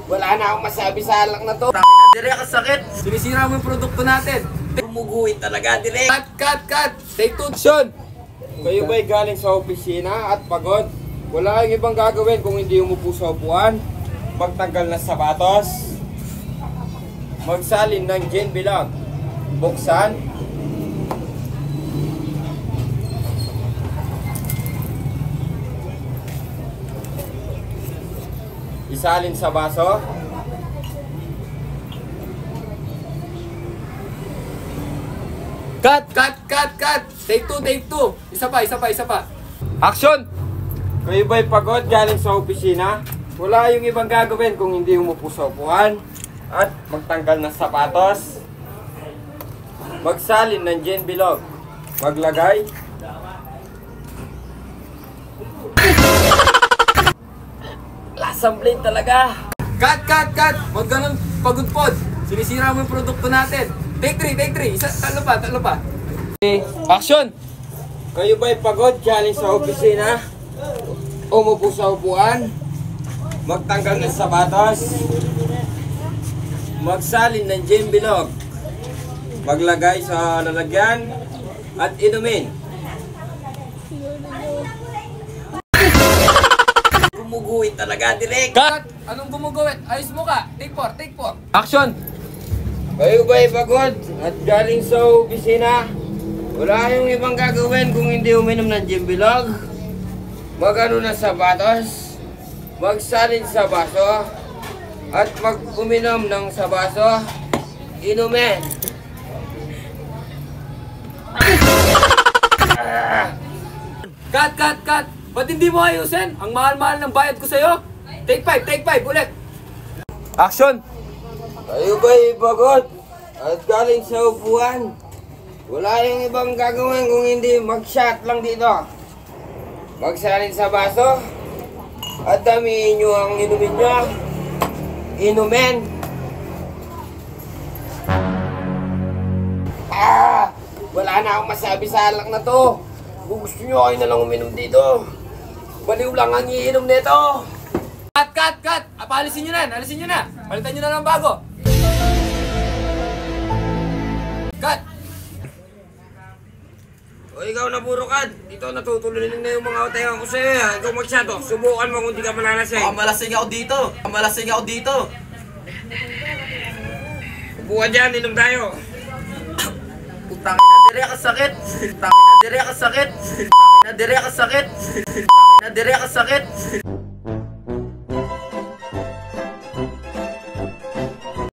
Wala na akong masabi sa alak na to. Dire ka sakit. Sinisira mo yung produkto natin. Gumuguhin talaga, direk. Cut! Take 2, action! Kayo ba'y galing sa opisina at pagod? Wala kang ibang gagawin kung hindi umupo sa upuan, magtanggal ng sapatos, magsalin ng gin bilog, buksan, isalin sa baso, Cut! Take 2. Isa pa. Action! kayo ba'y pagod galing sa opisina? Wala yung ibang gagawin kung hindi umupo sa upuan at magtanggal ng sapatos, magsalin ng gin bilog, maglagay, Lasang blade talaga. Cut! Huwag ganun pagudpod. Sinisira mo yung produkto natin. Take 3. Tatlo pa. Okay. Action! kayo ba'y pagod galing sa opisina? Umupo sa upuan, magtanggal ng sapatos, magsalin ng gin bilog, maglagay sa lalagyan, at inumin. Gumuguhin talaga, direk. Cut! Anong gumugawit? Ayos mo ka. Take 4. Action! Kayo ba'y pagod at galing sa opisina? Wala yung ibang gagawin kung hindi uminom ng gin bilog, magano ng sapatos, magsalin sa baso, at mag-uminom ng sa baso, inumin. Cut! Ba't hindi mo ayusin? Ang mahal-mahal ng bayad ko sa'yo. Take 5 ulit. Action! Kayo ba'y pagod at galing sa upuan? Wala yung ibang gagawin kung hindi mag-shot lang dito. Magsalin sa baso at damihin nyo ang inumin nyo. Inumin. Wala na akong masabi sa alak na to. Kung gusto nyo, kayo na lang uminom dito. Baliw lang ang iinom nito. Cut! Alisin nyo na. Palitan nyo na ng bago. Cut! O ikaw na puro kad. Dito natutuloy na yung mga utayan ko sa'yo. Ikaw magsato. Subukan mo kung di ka manalasing. Malasing ako dito. Upuan dyan, inom tayo. Putang ina, dire ka sakit.